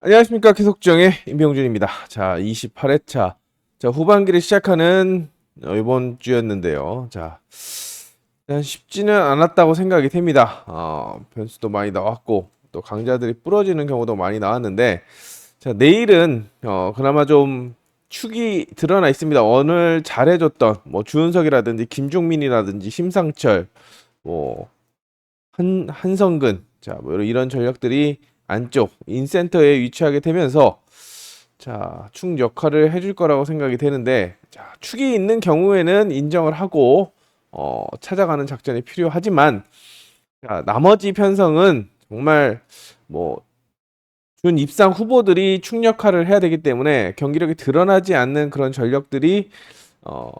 안녕하십니까. 계속정의 임병준입니다. 자, 28회차. 자, 후반기를 시작하는 이번 주였는데요. 자, 일단 쉽지는 않았다고 생각이 됩니다. 변수도 많이 나왔고, 또 강자들이 부러지는 경우도 많이 나왔는데, 자, 내일은, 그나마 좀 축이 드러나 있습니다. 오늘 잘해줬던, 뭐, 주은석이라든지, 김종민이라든지, 심상철, 뭐, 한성근, 자, 뭐 이런 전력들이 안쪽 인센터에 위치하게 되면서 자, 축 역할을 해줄 거라고 생각이 되는데, 자, 축이 있는 경우에는 인정을 하고 찾아가는 작전이 필요하지만, 자, 나머지 편성은 정말 뭐 준 입상 후보들이 축 역할을 해야 되기 때문에 경기력이 드러나지 않는 그런 전력들이 어,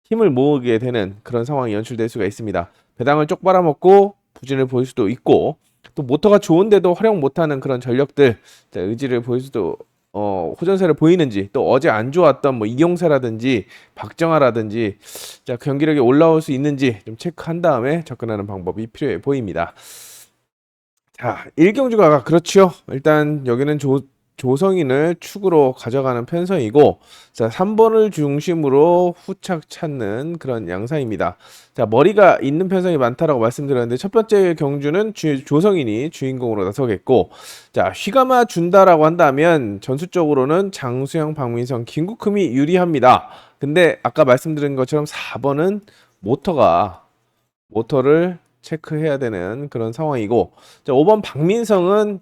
힘을 모으게 되는 그런 상황이 연출될 수가 있습니다. 배당을 쪽 빨아먹고 부진을 보일 수도 있고, 또 모터가 좋은데도 활용 못하는 그런 전력들, 자, 의지를 보일 수도 호전세를 보이는지, 또 어제 안 좋았던 뭐 이용세라든지 박정아라든지 자, 경기력이 올라올 수 있는지 좀 체크한 다음에 접근하는 방법이 필요해 보입니다. 자, 일경주가 그렇죠. 일단 여기는 조성인을 축으로 가져가는 편성이고, 자, 3번을 중심으로 후착 찾는 그런 양상입니다. 자, 머리가 있는 편성이 많다라고 말씀드렸는데, 첫 번째 경주는 조성인이 주인공으로 나서겠고, 자, 휘감아 준다라고 한다면 전술적으로는 장수영, 박민성, 김국흠이 유리합니다. 근데 아까 말씀드린 것처럼 4번은 모터를 체크해야 되는 그런 상황이고, 자, 5번 박민성은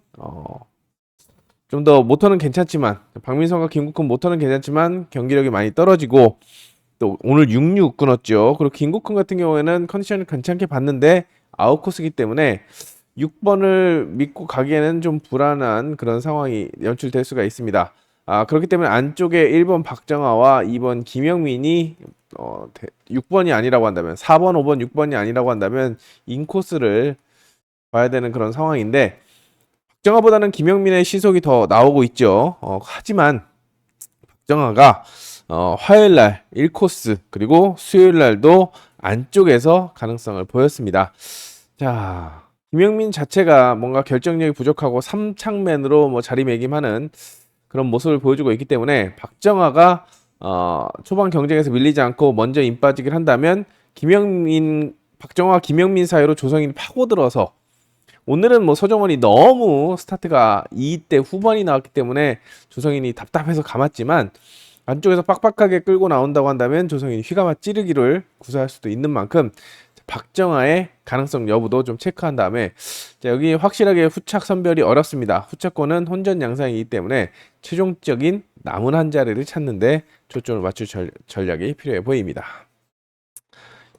좀 더 모터는 괜찮지만, 박민성과 김국훈 모터는 괜찮지만 경기력이 많이 떨어지고, 또 오늘 66 끊었죠. 그리고 김국훈 같은 경우에는 컨디션을 괜찮게 봤는데 아웃코스기 때문에 6번을 믿고 가기에는 좀 불안한 그런 상황이 연출될 수가 있습니다. 그렇기 때문에 안쪽에 1번 박정아와 2번 김영민이 6번이 아니라고 한다면, 4번, 5번, 6번이 아니라고 한다면 인코스를 봐야 되는 그런 상황인데, 박정아보다는 김영민의 시속이 더 나오고 있죠. 하지만 박정아가 화요일날 1코스 그리고 수요일날도 안쪽에서 가능성을 보였습니다. 자, 김영민 자체가 뭔가 결정력이 부족하고 3창맨으로 뭐 자리매김하는 그런 모습을 보여주고 있기 때문에, 박정아가 초반 경쟁에서 밀리지 않고 먼저 임 빠지기를 한다면 박정아 김영민 사이로 조성인이 파고들어서, 오늘은 뭐 서정원이 너무 스타트가 2대 후반이 나왔기 때문에 조성인이 답답해서 감았지만, 안쪽에서 빡빡하게 끌고 나온다고 한다면 조성인이 휘감아 찌르기를 구사할 수도 있는 만큼 박정아의 가능성 여부도 좀 체크한 다음에, 자, 여기 확실하게 후착 선별이 어렵습니다. 후착권은 혼전 양상이기 때문에 최종적인 남은 한 자리를 찾는데 초점을 맞출 전략이 필요해 보입니다.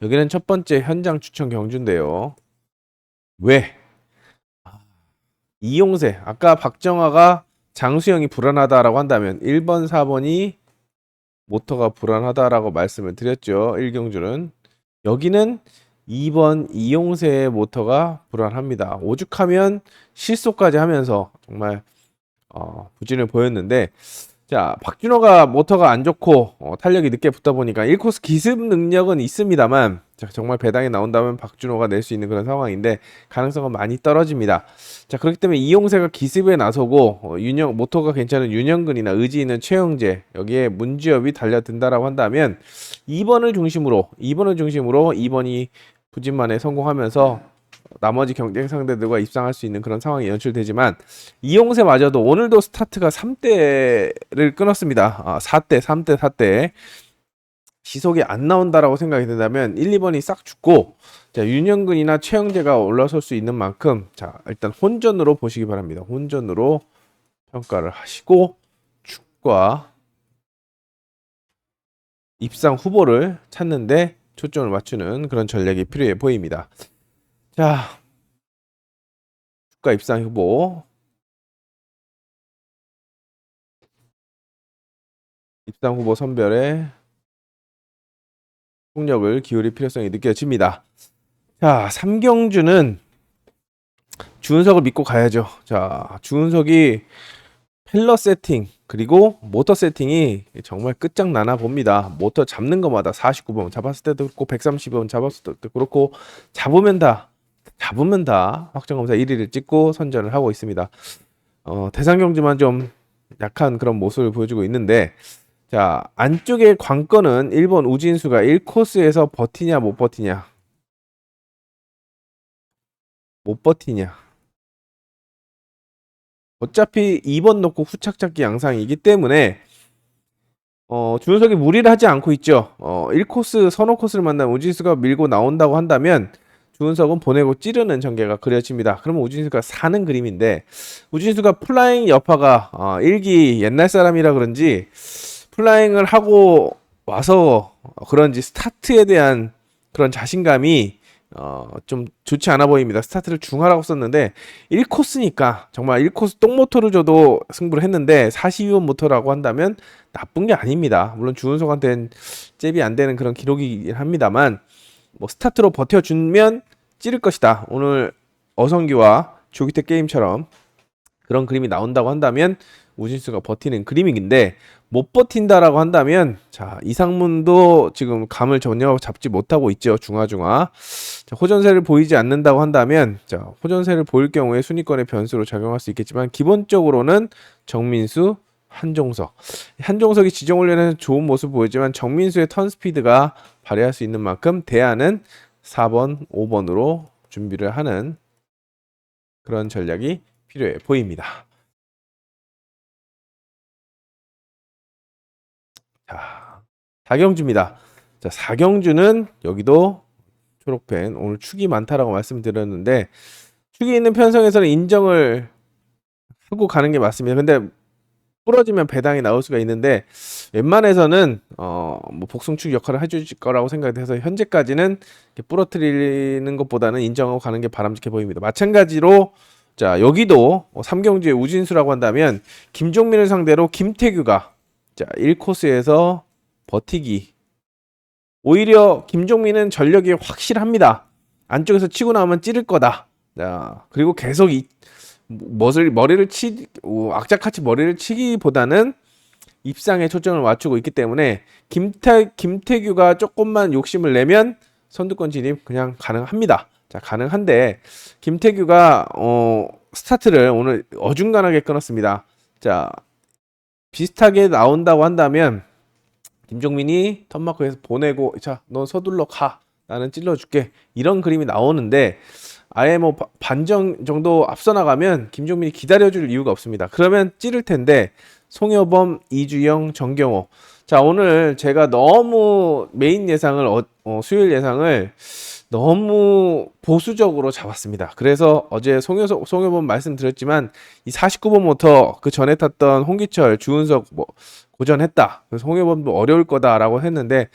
여기는 첫 번째 현장 추천 경주인데요. 왜? 이용세. 아까 박정아가 장수영이 불안하다라고 한다면 1번, 4번이 모터가 불안하다라고 말씀을 드렸죠. 1경주는. 여기는 2번 이용세의 모터가 불안합니다. 오죽하면 실속까지 하면서 정말 부진을 보였는데, 자, 박준호가 모터가 안 좋고 탄력이 늦게 붙다 보니까 1코스 기습 능력은 있습니다만, 자, 정말 배당이 나온다면 박준호가 낼 수 있는 그런 상황인데 가능성은 많이 떨어집니다. 자, 그렇기 때문에 이용세가 기습에 나서고 모터가 괜찮은 윤영근이나 의지 있는 최영재, 여기에 문지엽이 달려든다라고 한다면 2번을 중심으로 2번이 부진만에 성공하면서 나머지 경쟁 상대들과 입상할 수 있는 그런 상황이 연출되지만, 이용세마저도 오늘도 스타트가 3대를 끊었습니다. 4대, 3대, 4대. 시속이 안 나온다라고 생각이 된다면 1, 2번이 싹 죽고, 자, 윤영근이나 최영재가 올라설 수 있는 만큼, 자, 일단 혼전으로 보시기 바랍니다. 혼전으로 평가를 하시고 축과 입상 후보를 찾는데 초점을 맞추는 그런 전략이 필요해 보입니다. 자, 축과 입상 후보. 입상 후보 선별에 폭력을 기울일 필요성이 느껴집니다. 자, 3경주는 주은석을 믿고 가야죠. 자, 주은석이 펠러 세팅 그리고 모터 세팅이 정말 끝장나나 봅니다. 모터 잡는 것마다 49번 잡았을 때도 그렇고 130번 잡았을 때도 그렇고 잡으면 다 확정검사 1위를 찍고 선전을 하고 있습니다. 대상경주만 좀 약한 그런 모습을 보여주고 있는데, 자, 안쪽의 관건은 1번 우진수가 1코스에서 버티냐 못 버티냐. 못 버티냐. 어차피 2번 놓고 후착 잡기 양상이기 때문에 주윤석이 무리를 하지 않고 있죠. 1코스 선호 코스를 만난 우진수가 밀고 나온다고 한다면 주윤석은 보내고 찌르는 전개가 그려집니다. 그러면 우진수가 사는 그림인데, 우진수가 플라잉 여파가 1기 옛날 사람이라 그런지 플라잉을 하고 와서 그런지 스타트에 대한 그런 자신감이 좀 좋지 않아 보입니다. 스타트를 중하라고 썼는데 1코스니까 정말 1코스 똥모터를 줘도 승부를 했는데 42번 모터라고 한다면 나쁜 게 아닙니다. 물론 주은석한테는 잽이 안 되는 그런 기록이긴 합니다만, 뭐 스타트로 버텨주면 찌를 것이다. 오늘 어성기와 조기태 게임처럼 그런 그림이 나온다고 한다면 우진수가 버티는 그림인데, 못 버틴다라고 한다면, 자, 이상문도 지금 감을 전혀 잡지 못하고 있죠. 중하중하. 자, 호전세를 보이지 않는다고 한다면, 자, 호전세를 보일 경우에 순위권의 변수로 작용할 수 있겠지만, 기본적으로는 정민수, 한종석이 지정훈련에서 좋은 모습 보이지만 정민수의 턴 스피드가 발휘할 수 있는 만큼 대안은 4번, 5번으로 준비를 하는 그런 전략이 필요해 보입니다. 자, 4경주입니다. 자, 4경주는 여기도 초록펜, 오늘 축이 많다라고 말씀드렸는데, 축이 있는 편성에서는 인정을 하고 가는 게 맞습니다. 근데 부러지면 배당이 나올 수가 있는데, 웬만해서는 뭐 복숭축 역할을 해줄 거라고 생각해서 현재까지는 부러뜨리는 것보다는 인정하고 가는 게 바람직해 보입니다. 마찬가지로 자, 여기도 3경주의 우진수라고 한다면 김종민을 상대로 김태규가 자, 1코스에서 버티기. 오히려 김종민은 전력이 확실합니다. 안쪽에서 치고 나오면 찌를 거다. 자, 그리고 계속 악착같이 머리를 치기보다는 입상에 초점을 맞추고 있기 때문에 김태규가 조금만 욕심을 내면 선두권 진입 그냥 가능합니다. 자, 가능한데 김태규가 스타트를 오늘 어중간하게 끊었습니다. 자, 비슷하게 나온다고 한다면 김종민이 턴마크에서 보내고, 자, 넌 서둘러 가, 나는 찔러줄게, 이런 그림이 나오는데, 아예 뭐 반정 정도 앞서 나가면 김종민이 기다려줄 이유가 없습니다. 그러면 찌를 텐데, 송여범, 이주영, 정경호. 자, 오늘 제가 너무 메인 예상을 수요일 예상을 너무 보수적으로 잡았습니다. 그래서 어제 송여범 말씀드렸지만 이 49번 모터 그 전에 탔던 홍기철, 주은석 뭐 고전했다. 그래서 송여범도 어려울 거다라고 했는데,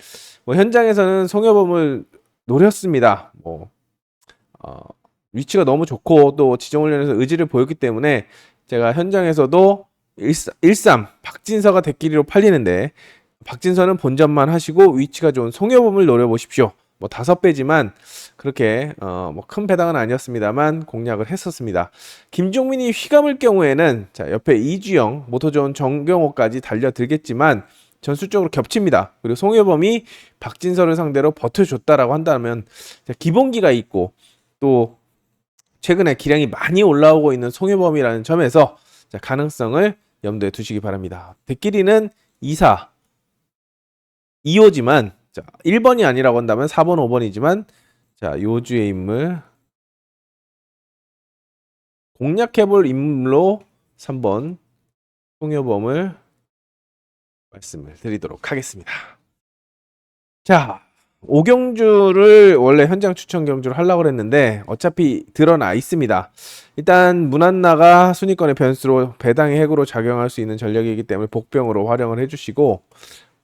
뭐 현장에서는 송여범을 노렸습니다. 뭐 위치가 너무 좋고 또 지정훈련에서 의지를 보였기 때문에 제가 현장에서도 13 박진서가 대끼리로 팔리는데, 박진서는 본전만 하시고 위치가 좋은 송여범을 노려보십시오. 뭐 5배지만 그렇게 뭐 큰 배당은 아니었습니다만 공략을 했었습니다. 김종민이 휘감을 경우에는 자, 옆에 이주영, 모토존 정경호까지 달려들겠지만 전술적으로 겹칩니다. 그리고 송여범이 박진서를 상대로 버텨줬다라고 한다면, 자, 기본기가 있고 또 최근에 기량이 많이 올라오고 있는 송여범이라는 점에서 자, 가능성을 염두에 두시기 바랍니다. 대끼리는 2사 2호지만 자, 1번이 아니라고 한다면 4번, 5번이지만 자, 요주의 인물 공략해볼 인물로 3번 송여범을 말씀을 드리도록 하겠습니다. 자, 5경주를 원래 현장 추천 경주를 하려고 했는데 어차피 드러나 있습니다. 일단 문한나가 순위권의 변수로 배당의 핵으로 작용할 수 있는 전력이기 때문에 복병으로 활용을 해주시고,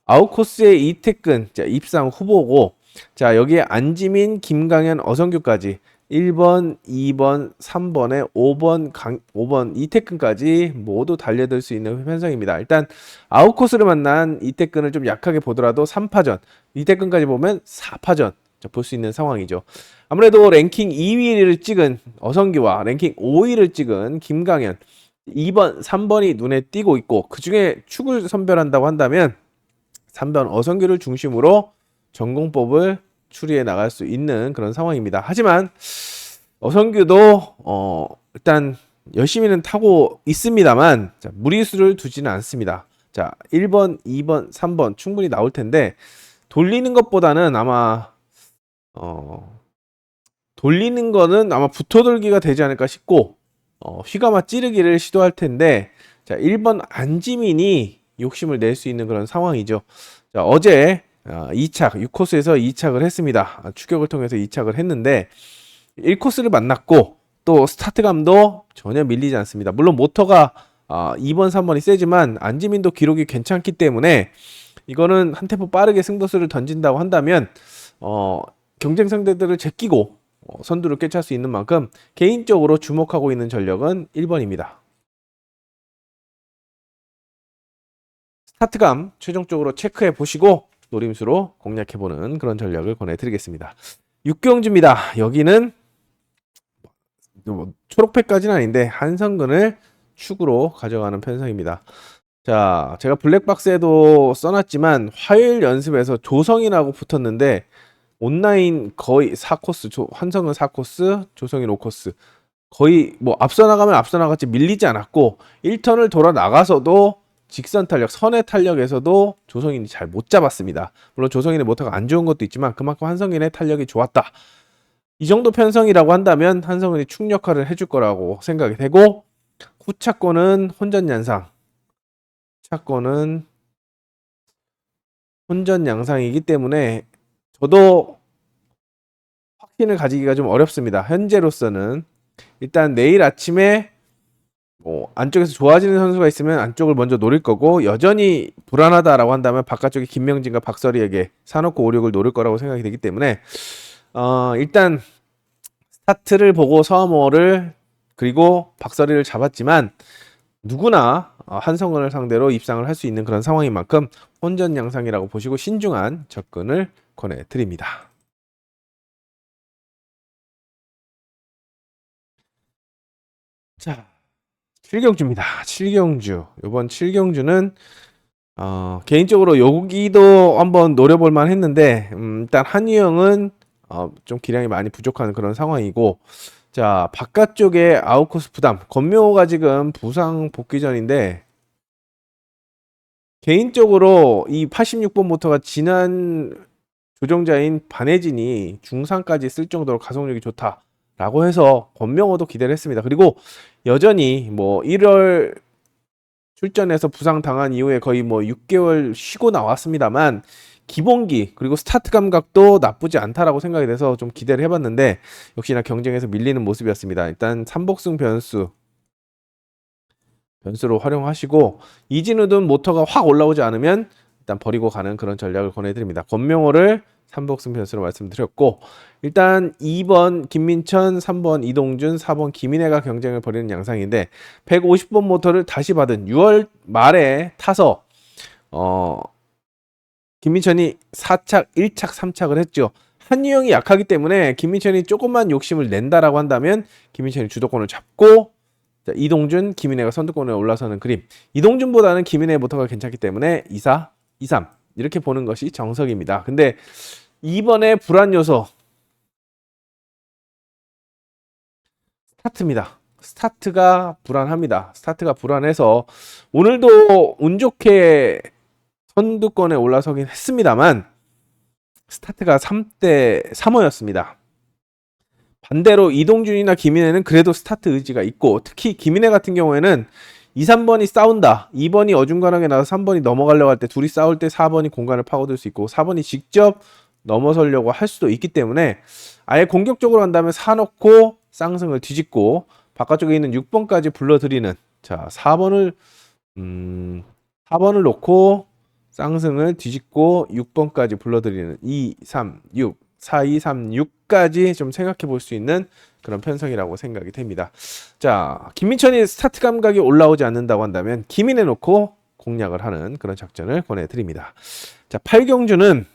아웃코스의 이태근, 자, 입상 후보고, 자, 여기에 안지민, 김강현, 어성규까지 1번, 2번, 3번에 5번 이태근까지 모두 달려들 수 있는 편성입니다. 일단 아웃코스를 만난 이태근을 좀 약하게 보더라도 3파전, 이태근까지 보면 4파전 볼 수 있는 상황이죠. 아무래도 랭킹 2위를 찍은 어성규와 랭킹 5위를 찍은 김강현, 2번, 3번이 눈에 띄고 있고, 그 중에 축을 선별한다고 한다면 3번 어성규를 중심으로 전공법을 추리해 나갈 수 있는 그런 상황입니다. 하지만 어성규도 일단 열심히는 타고 있습니다만 자, 무리수를 두지는 않습니다. 자, 1번, 2번, 3번 충분히 나올 텐데 돌리는 것보다는 아마 돌리는 거는 아마 붙어돌기가 되지 않을까 싶고 휘감아 찌르기를 시도할 텐데 자, 1번 안지민이 욕심을 낼 수 있는 그런 상황이죠. 자, 어제 2착 6코스에서 2착을 했습니다. 추격을 통해서 2착을 했는데 1코스를 만났고 또 스타트감도 전혀 밀리지 않습니다. 물론 모터가 2번, 3번이 세지만 안지민도 기록이 괜찮기 때문에 이거는 한 템포 빠르게 승부수를 던진다고 한다면 경쟁 상대들을 제끼고 선두를 꿰찰 수 있는 만큼 개인적으로 주목하고 있는 전력은 1번입니다. 스타트감 최종적으로 체크해 보시고 노림수로 공략해보는 그런 전략을 권해드리겠습니다. 6경주입니다. 여기는 뭐 초록색까지는 아닌데 한성근을 축으로 가져가는 편성입니다. 자, 제가 블랙박스에도 써놨지만 화요일 연습에서 조성인하고 붙었는데 온라인 거의 4코스, 한성근 4코스, 조성인 5코스 거의 뭐 앞서 나가면 앞서 나갔지 밀리지 않았고 1턴을 돌아 나가서도 직선 탄력, 선의 탄력에서도 조성인이 잘 못 잡았습니다. 물론 조성인의 모터가 안 좋은 것도 있지만 그만큼 한성인의 탄력이 좋았다. 이 정도 편성이라고 한다면 한성근이 축 역할을 해줄 거라고 생각이 되고 후차권은 혼전양상 차권은 혼전양상이기 때문에 저도 확신을 가지기가 좀 어렵습니다. 현재로서는 일단 내일 아침에 뭐 안쪽에서 좋아지는 선수가 있으면 안쪽을 먼저 노릴 거고 여전히 불안하다라고 한다면 바깥쪽에 김명진과 박서리에게 사놓고 5, 6을 노릴 거라고 생각이 되기 때문에 일단 스타트를 보고 서머를 그리고 박서리를 잡았지만 누구나 한성근을 상대로 입상을 할 수 있는 그런 상황인 만큼 혼전 양상이라고 보시고 신중한 접근을 권해드립니다. 자, 7경주입니다. 7경주. 이번 7경주는 개인적으로 여기도 한번 노려볼 만 했는데 일단 한유형은 좀 기량이 많이 부족한 그런 상황이고 자, 바깥쪽에 아웃코스 부담. 권명호가 지금 부상 복귀 전인데 개인적으로 이 86번 모터가 지난 조정자인 반혜진이 중상까지 쓸 정도로 가속력이 좋다라고 해서 권명호도 기대를 했습니다. 그리고 여전히 뭐 1월 출전해서 부상 당한 이후에 거의 뭐 6개월 쉬고 나왔습니다만 기본기 그리고 스타트 감각도 나쁘지 않다라고 생각이 돼서 좀 기대를 해봤는데 역시나 경쟁에서 밀리는 모습이었습니다. 일단 삼복승 변수로 활용하시고 이진우든 모터가 확 올라오지 않으면 일단 버리고 가는 그런 전략을 권해드립니다. 권명호를 삼복승 변수로 말씀드렸고 일단 2번 김민천, 3번 이동준, 4번 김인혜가 경쟁을 벌이는 양상인데 150번 모터를 다시 받은 6월 말에 타서 김민천이 4착, 1착, 3착을 했죠. 한유형이 약하기 때문에 김민천이 조금만 욕심을 낸다라고 한다면 김민천이 주도권을 잡고 자, 이동준, 김인혜가 선두권에 올라서는 그림. 이동준보다는 김인혜 모터가 괜찮기 때문에 2사, 2삼 이렇게 보는 것이 정석입니다. 근데 이번에 불안 요소 스타트입니다. 스타트가 불안합니다. 스타트가 불안해서 오늘도 운 좋게 선두권에 올라서긴 했습니다만 스타트가 3대 3호였습니다. 반대로 이동준이나 김인혜는 그래도 스타트 의지가 있고 특히 김인혜 같은 경우에는 2, 3번이 싸운다. 2번이 어중간하게 나서 3번이 넘어가려고 할 때 둘이 싸울 때 4번이 공간을 파고들 수 있고 4번이 직접 넘어서려고 할 수도 있기 때문에 아예 공격적으로 한다면 사놓고 쌍승을 뒤집고 바깥쪽에 있는 6번까지 불러들이는 자 4번을 놓고 쌍승을 뒤집고 6번까지 불러들이는 2, 3, 6 4, 2, 3, 6까지 좀 생각해 볼 수 있는 그런 편성이라고 생각이 됩니다. 자, 김민천이 스타트 감각이 올라오지 않는다고 한다면 김인혜 놓고 공략을 하는 그런 작전을 권해드립니다. 자, 8경주는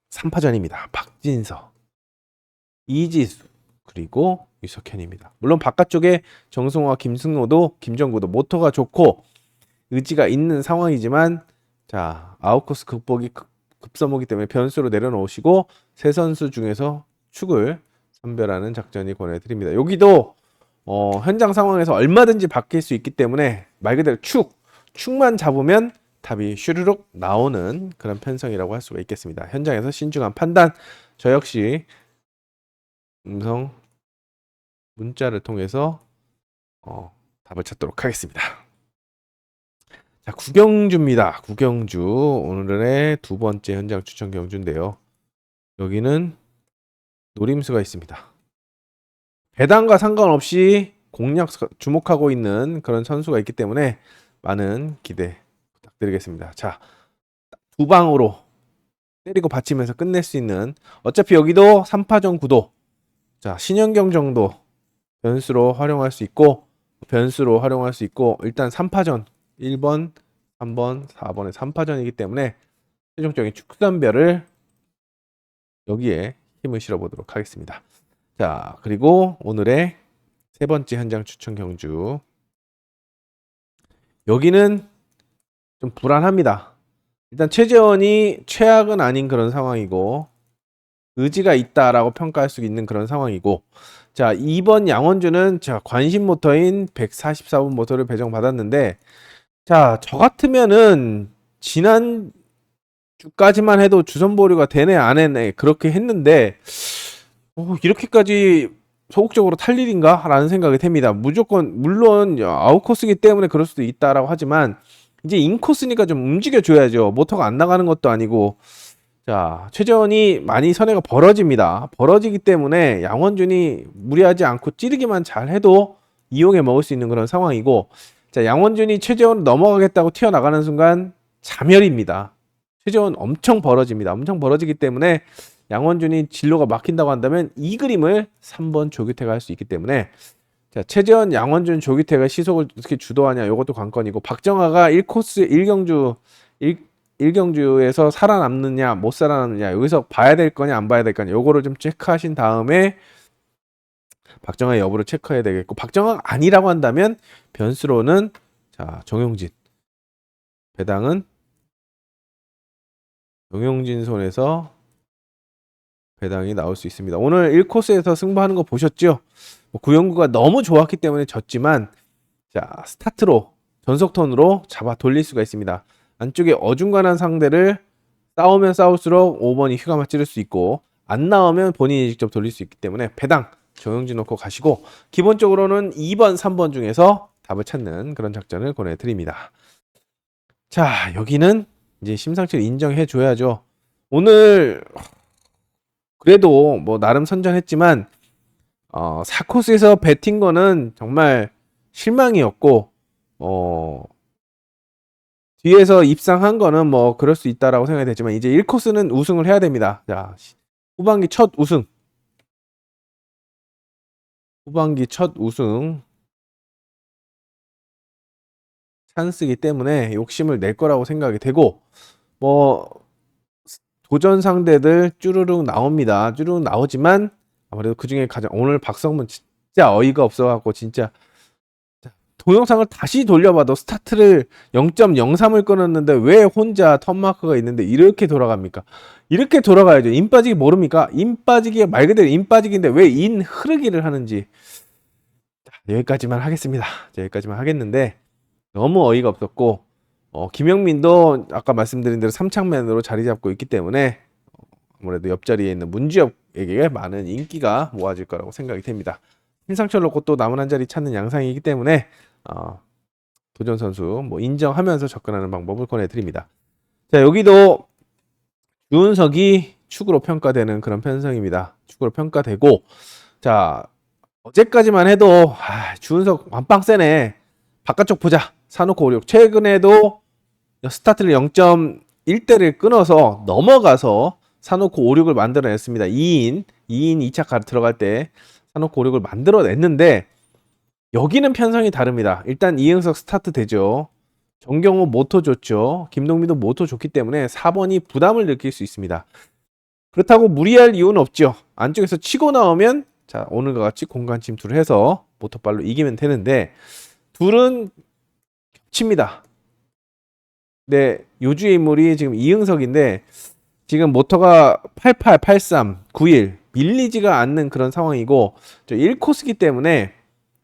3파전입니다. 박진서, 이지수, 그리고 유석현입니다. 물론 바깥쪽에 정승호와 김정구도 모터가 좋고 의지가 있는 상황이지만 자, 아웃코스 극복이 급선무기 때문에 변수로 내려놓으시고 세 선수 중에서 축을 선별하는 작전이 권해드립니다. 여기도 현장 상황에서 얼마든지 바뀔 수 있기 때문에 말 그대로 축만 잡으면 답이 슈르륵 나오는 그런 편성이라고 할 수가 있겠습니다. 현장에서 신중한 판단, 저 역시 음성 문자를 통해서 답을 찾도록 하겠습니다. 자, 구경주입니다. 구경주. 오늘의 두 번째 현장 추천 경주인데요. 여기는 노림수가 있습니다. 배당과 상관없이 공략 주목하고 있는 그런 선수가 있기 때문에 많은 기대 부탁드리겠습니다. 자, 두 방으로 때리고 받치면서 끝낼 수 있는, 어차피 여기도 3파전 구도, 자, 신현경 정도 변수로 활용할 수 있고, 일단 3파전 1번, 3번, 4번의 3파전이기 때문에 최종적인 축산별을 여기에 힘을 실어보도록 하겠습니다. 자, 그리고 오늘의 세 번째 현장 추천 경주. 여기는 좀 불안합니다. 일단 최재원이 최악은 아닌 그런 상황이고, 의지가 있다라고 평가할 수 있는 그런 상황이고, 자, 2번 양원주는 자, 관심 모터인 144번 모터를 배정받았는데, 자, 저 같으면은 지난 주까지만 해도 주선 보류가 되네 안 했네 그렇게 했는데, 이렇게까지 소극적으로 탈 일인가? 라는 생각이 듭니다. 무조건, 물론 아웃코스기 때문에 그럴 수도 있다라고 하지만, 이제 인코스니까 좀 움직여줘야죠. 모터가 안 나가는 것도 아니고. 자, 최재원이 많이 선회가 벌어집니다. 벌어지기 때문에 양원준이 무리하지 않고 찌르기만 잘 해도 이용해 먹을 수 있는 그런 상황이고, 자, 양원준이 최재원을 넘어가겠다고 튀어나가는 순간 자멸입니다. 최재원 엄청 벌어집니다. 엄청 벌어지기 때문에 양원준이 진로가 막힌다고 한다면 이 그림을 3번 조규태가 할 수 있기 때문에, 자, 최재원, 양원준, 조규태가 시속을 어떻게 주도하냐, 이것도 관건이고, 박정아가 1코스 1경주에서 살아남느냐 못 살아남느냐, 여기서 봐야 될 거냐 안 봐야 될 거냐, 요거를 좀 체크하신 다음에 박정아의 여부를 체크해야 되겠고, 박정아가 아니라고 한다면 변수로는, 자, 정용진, 배당은 정용진 손에서 배당이 나올 수 있습니다. 오늘 1코스에서 승부하는 거 보셨죠? 구영구가 너무 좋았기 때문에 졌지만, 자, 스타트로 전속턴으로 잡아 돌릴 수가 있습니다. 안쪽에 어중간한 상대를 싸우면 싸울수록 5번이 휴가만 찌를 수 있고, 안 나오면 본인이 직접 돌릴 수 있기 때문에 배당 정영진 놓고 가시고, 기본적으로는 2번, 3번 중에서 답을 찾는 그런 작전을 권해드립니다. 자, 여기는 이제 심상치를 인정해 줘야죠. 오늘 그래도 뭐 나름 선전했지만 4코스에서 배팅 거는 정말 실망이었고, 뒤에서 입상한 거는 뭐 그럴 수 있다라고 생각이 되지만, 이제 1코스는 우승을 해야 됩니다. 자, 후반기 첫 우승 찬스이기 때문에 욕심을 낼 거라고 생각이 되고, 뭐 도전 상대들 쭈루룩 나옵니다. 쭈루룩 나오지만 아무래도 그 중에 가장, 오늘 박성문 진짜 어이가 없어갖고, 진짜 동영상을 다시 돌려봐도 스타트를 0.03을 끊었는데 왜 혼자 턴마크가 있는데 이렇게 돌아갑니까? 이렇게 돌아가야죠. 인 빠지기 모릅니까? 인 빠지기 말 그대로 인 빠지기인데 왜 인 흐르기를 하는지. 여기까지만 하겠습니다. 여기까지만 하겠는데, 너무 어이가 없었고, 김영민도 아까 말씀드린 대로 3창맨으로 자리 잡고 있기 때문에 아무래도 옆자리에 있는 문지엽에게 많은 인기가 모아질 거라고 생각이 됩니다. 심상철 놓고 또 남은 한 자리 찾는 양상이기 때문에 도전 선수 뭐 인정하면서 접근하는 방법을 권해드립니다. 자, 여기도 유은석이 축으로 평가되는 그런 편성입니다. 축으로 평가되고, 자, 어제까지만 해도 주은석 완빵 세네, 바깥쪽 보자, 사놓고 56, 최근에도 스타트를 0.1대를 끊어서 넘어가서 사놓고 56을 만들어냈습니다. 2인 2차 들어갈 때 사놓고 56을 만들어냈는데, 여기는 편성이 다릅니다. 일단 이응석 스타트 되죠. 정경호 모토 좋죠. 김동민도 모토 좋기 때문에 4번이 부담을 느낄 수 있습니다. 그렇다고 무리할 이유는 없죠. 안쪽에서 치고 나오면, 자, 오늘과 같이 공간 침투를 해서 모토발로 이기면 되는데, 둘은 겹칩니다. 네, 요주의 인물이 지금 이응석인데, 지금 모터가 88, 83, 91 밀리지가 않는 그런 상황이고, 1코스기 때문에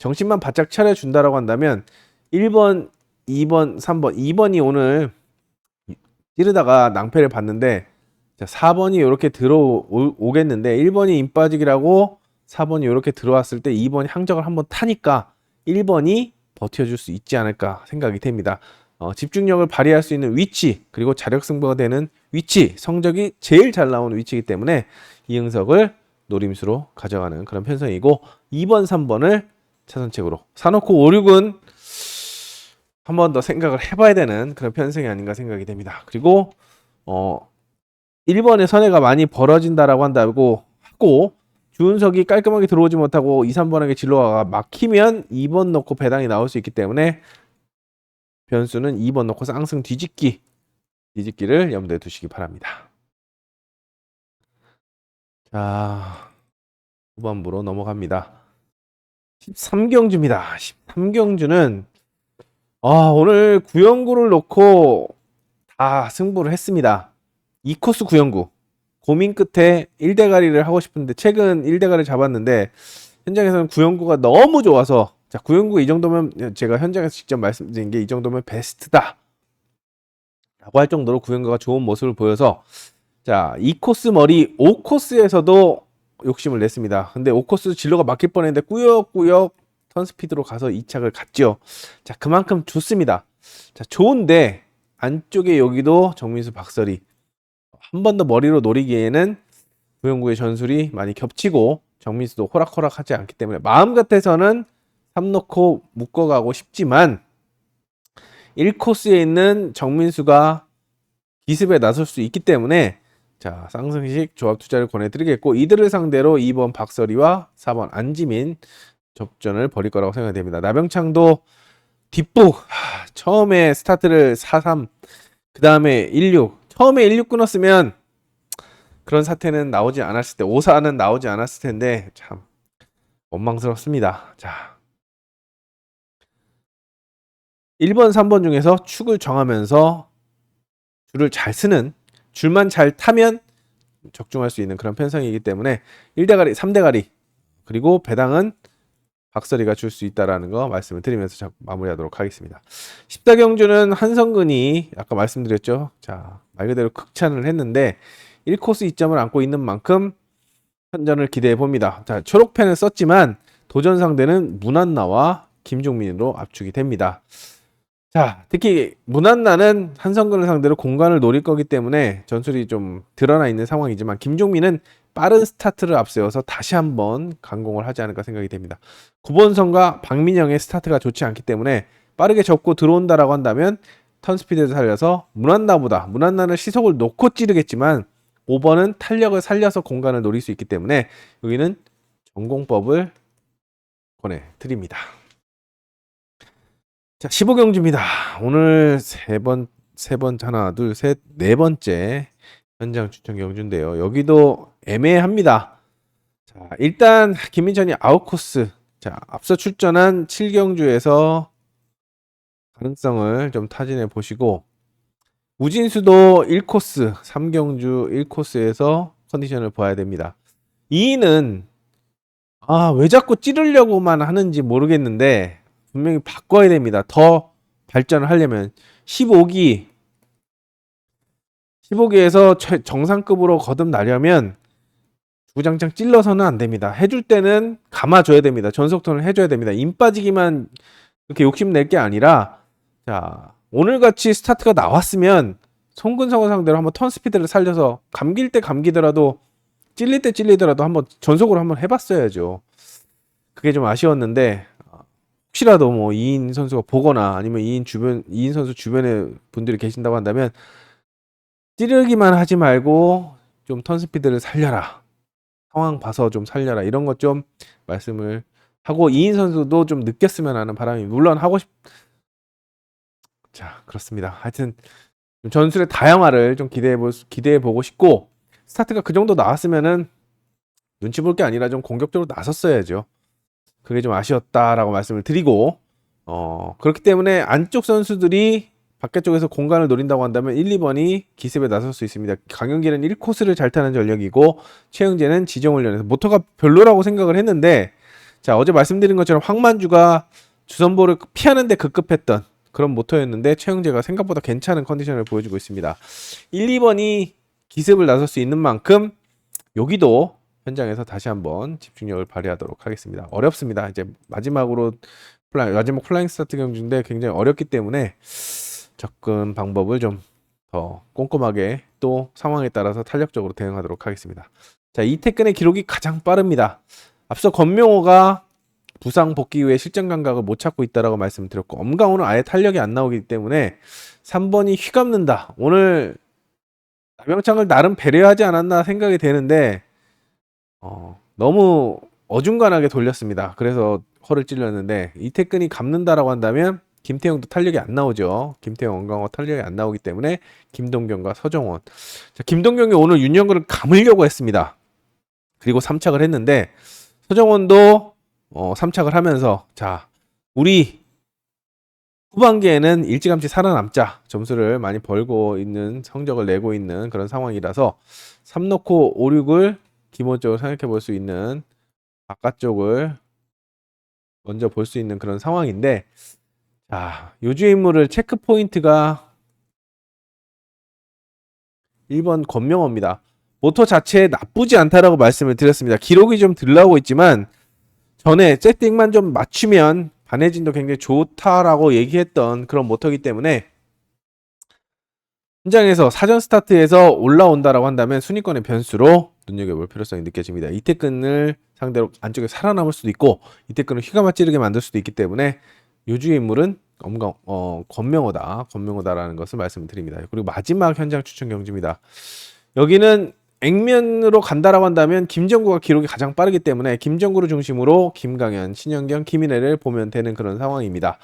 정신만 바짝 차려준다라고 한다면 1번, 2번, 3번, 2번이 오늘 찌르다가 낭패를 봤는데 자, 4번이 이렇게 들어오겠는데 1번이 임 빠지기라고 4번이 이렇게 들어왔을 때 2번이 항적을 한번 타니까 1번이 버텨줄 수 있지 않을까 생각이 됩니다. 집중력을 발휘할 수 있는 위치 그리고 자력 승부가 되는 위치 성적이 제일 잘 나오는 위치이기 때문에 이응석을 노림수로 가져가는 그런 편성이고 2번, 3번을 차선책으로 사놓고 5, 6은 한 번 더 생각을 해봐야 되는 그런 편성이 아닌가 생각이 됩니다. 그리고 1번의 선회가 많이 벌어진다라고 한다고 하고 주은석이 깔끔하게 들어오지 못하고 2, 3번에게 진로가 막히면 2번 넣고 배당이 나올 수 있기 때문에 변수는 2번 넣고 쌍승 뒤집기를 염두에 두시기 바랍니다. 자, 후반부로 넘어갑니다. 13경주입니다. 13경주는 오늘 구연구를 놓고 다 승부를 했습니다. 2코스 구연구 고민 끝에 1대가리를 하고 싶은데 최근 1대가리를 잡았는데 현장에서는 구연구가 너무 좋아서 자, 구연구 이 정도면 제가 현장에서 직접 말씀드린 게 이 정도면 베스트다 라고 할 정도로 구연구가 좋은 모습을 보여서 자, 2코스 머리 5코스에서도 욕심을 냈습니다. 근데 5코스 진로가 막힐 뻔했는데 꾸역꾸역 턴스피드로 가서 2착을 갔죠. 자, 그만큼 좋습니다. 자, 좋은데 안쪽에 여기도 정민수 박설이 한 번 더 머리로 노리기에는 구연구의 전술이 많이 겹치고 정민수도 호락호락하지 않기 때문에 마음 같아서는 3 넣고 묶어가고 싶지만 1코스에 있는 정민수가 기습에 나설 수 있기 때문에 자, 쌍승식 조합 투자를 권해드리겠고 이들을 상대로 2번 박설이와 4번 안지민 접전을 벌일 거라고 생각이 됩니다. 나병창도 뒷북 처음에 스타트를 4-3 그 다음에 1-6 처음에 1-6 끊었으면 그런 사태는 나오지 않았을 때 5-4는 나오지 않았을 텐데 참 원망스럽습니다. 자, 1번, 3번 중에서 축을 정하면서 줄을 잘 쓰는 줄만 잘 타면 적중할 수 있는 그런 편성이기 때문에 1대가리, 3대가리 그리고 배당은 박설이가 줄 수 있다라는 거 말씀을 드리면서 마무리하도록 하겠습니다. 14경주는 한성근이 아까 말씀드렸죠. 자, 말 그대로 극찬을 했는데 1코스 2점을 안고 있는 만큼 현전을 기대해 봅니다. 자, 초록펜을 썼지만 도전 상대는 문한나와 김종민으로 압축이 됩니다. 자, 특히 문한나는 한성근을 상대로 공간을 노릴 거기 때문에 전술이 좀 드러나 있는 상황이지만 김종민은 빠른 스타트를 앞세워서 다시 한번 강공을 하지 않을까 생각이 됩니다. 9번선과 박민영의 스타트가 좋지 않기 때문에 빠르게 접고 들어온다라고 한다면 턴스피드를 살려서 문한나는 시속을 놓고 찌르겠지만 5번은 탄력을 살려서 공간을 노릴 수 있기 때문에 여기는 전공법을 권해드립니다. 자, 15경주입니다. 오늘 하나, 둘, 셋, 네 번째 현장 추천 경주인데요. 여기도 애매합니다. 자, 일단 김민천이 아웃코스. 자, 앞서 출전한 7경주에서 가능성을 좀 타진해 보시고 우진수도 1코스, 3경주 1코스에서 컨디션을 봐야 됩니다. 2위는 왜 자꾸 찌르려고만 하는지 모르겠는데 분명히 바꿔야 됩니다. 더 발전을 하려면 15기에서 정상급으로 거듭나려면 주장창 찔러서는 안 됩니다. 해줄 때는 감아줘야 됩니다. 전속턴을 해줘야 됩니다. 임 빠지기만 그렇게 욕심낼 게 아니라 자, 오늘같이 스타트가 나왔으면 송근성을 상대로 한번 턴 스피드를 살려서 감길 때 감기더라도 찔릴 때 찔리더라도 한번 전속으로 한번 해봤어야죠. 그게 좀 아쉬웠는데 혹시라도 뭐 이인 선수가 보거나 아니면 이인 선수 주변에 분들이 계신다고 한다면 찌르기만 하지 말고 좀 턴 스피드를 살려라. 상황 봐서 좀 살려라. 이런 것 좀 말씀을 하고 이인 선수도 좀 느꼈으면 하는 바람이 물론 자, 그렇습니다. 하여튼 전술의 다양화를 좀 기대해 보고 싶고 스타트가 그 정도 나왔으면은 눈치 볼 게 아니라 좀 공격적으로 나섰어야죠. 그게 좀 아쉬웠다라고 말씀을 드리고 그렇기 때문에 안쪽 선수들이 바깥쪽에서 공간을 노린다고 한다면 1, 2번이 기습에 나설 수 있습니다. 강영길은 1코스를 잘 타는 전력이고 최영재는 지정훈련에서 모터가 별로라고 생각을 했는데 자, 어제 말씀드린 것처럼 황만주가 주선보를 피하는데 급급했던 그런 모터였는데 최영재가 생각보다 괜찮은 컨디션을 보여주고 있습니다. 1, 2번이 기습을 나설 수 있는 만큼 여기도 현장에서 다시 한번 집중력을 발휘하도록 하겠습니다. 어렵습니다. 이제 마지막 플라잉 스타트 경주인데 굉장히 어렵기 때문에 접근 방법을 좀 더 꼼꼼하게 또 상황에 따라서 탄력적으로 대응하도록 하겠습니다. 자, 이태근의 기록이 가장 빠릅니다. 앞서 권명호가 부상 복귀 이후에 실전 감각을 못 찾고 있다라고 말씀드렸고, 엄강호는 아예 탄력이 안 나오기 때문에 3번이 휘감는다. 오늘 나병창을 나름 배려하지 않았나 생각이 되는데 너무 어중간하게 돌렸습니다. 그래서 허를 찔렸는데 이태근이 감는다라고 한다면 김태형도 탄력이 안 나오죠. 김태형, 엄강호 탄력이 안 나오기 때문에 김동경과 서정원. 자, 김동경이 오늘 윤영근을 감으려고 했습니다. 그리고 3착을 했는데 서정원도 3착을 하면서 자, 우리 후반기에는 일찌감치 살아남자. 점수를 많이 벌고 있는, 성적을 내고 있는 그런 상황이라서 3 놓고 5, 6을 기본적으로 생각해 볼 수 있는 바깥쪽을 먼저 볼 수 있는 그런 상황인데, 자, 요주의 인물을 체크 포인트가 1번 권명호입니다. 모터 자체 나쁘지 않다라고 말씀을 드렸습니다. 기록이 좀 덜 나오고 있지만 전에 세팅만 좀 맞추면 반해진도 굉장히 좋다라고 얘기했던 그런 모터이기 때문에 현장에서 사전 스타트에서 올라온다라고 한다면 순위권의 변수로 눈여겨볼 필요성이 느껴집니다. 이태근을 상대로 안쪽에 살아남을 수도 있고 이태근을 휘감아 찌르게 만들 수도 있기 때문에 요주의 인물은 권명호다라는 것을 말씀드립니다. 그리고 마지막 현장 추천 경주입니다. 여기는 액면으로 간다라고 한다면 김정구가 기록이 가장 빠르기 때문에 김정구를 중심으로 김강현, 신영경, 김인혜를 보면 되는 그런 상황입니다.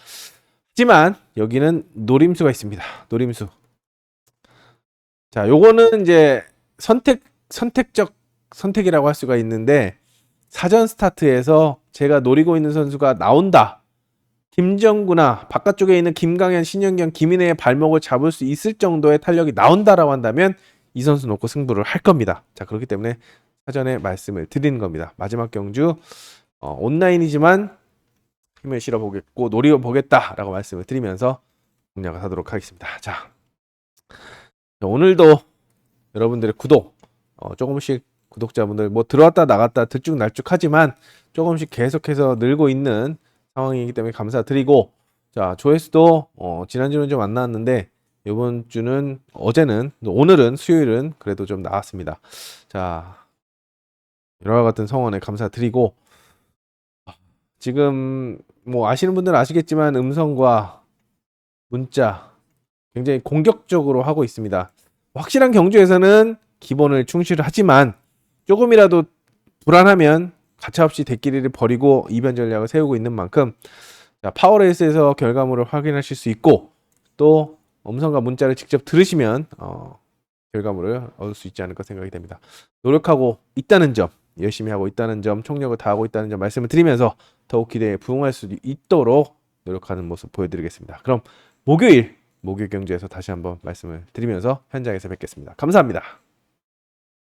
하지만 여기는 노림수가 있습니다. 노림수. 자, 요거는 이제 선택적 선택이라고 할 수가 있는데 사전 스타트에서 제가 노리고 있는 선수가 나온다. 김정구나 바깥쪽에 있는 김강현, 신영경, 김인혜의 발목을 잡을 수 있을 정도의 탄력이 나온다라고 한다면 이 선수 놓고 승부를 할 겁니다. 자, 그렇기 때문에 사전에 말씀을 드리는 겁니다. 마지막 경주 온라인이지만 힘을 실어보겠고 노려보겠다라고 말씀을 드리면서 공략을 하도록 하겠습니다. 자, 오늘도 여러분들의 구독 조금씩 구독자분들 뭐 들어왔다 나갔다 들쭉날쭉하지만 조금씩 계속해서 늘고 있는 상황이기 때문에 감사드리고, 자, 조회수도 지난주는 좀 안 나왔는데 이번 주는 오늘은 수요일은 그래도 좀 나왔습니다. 자, 여러 같은 성원에 감사드리고, 지금 뭐 아시는 분들은 아시겠지만 음성과 문자 굉장히 공격적으로 하고 있습니다. 확실한 경주에서는 기본을 충실하지만 조금이라도 불안하면 가차없이 대끼리를 버리고 이변 전략을 세우고 있는 만큼 파워레이스에서 결과물을 확인하실 수 있고 또 음성과 문자를 직접 들으시면 결과물을 얻을 수 있지 않을까 생각이 됩니다. 노력하고 있다는 점, 열심히 하고 있다는 점, 총력을 다하고 있다는 점 말씀을 드리면서 더욱 기대에 부응할 수 있도록 노력하는 모습 보여드리겠습니다. 그럼 목요일 경주에서 다시 한번 말씀을 드리면서 현장에서 뵙겠습니다. 감사합니다.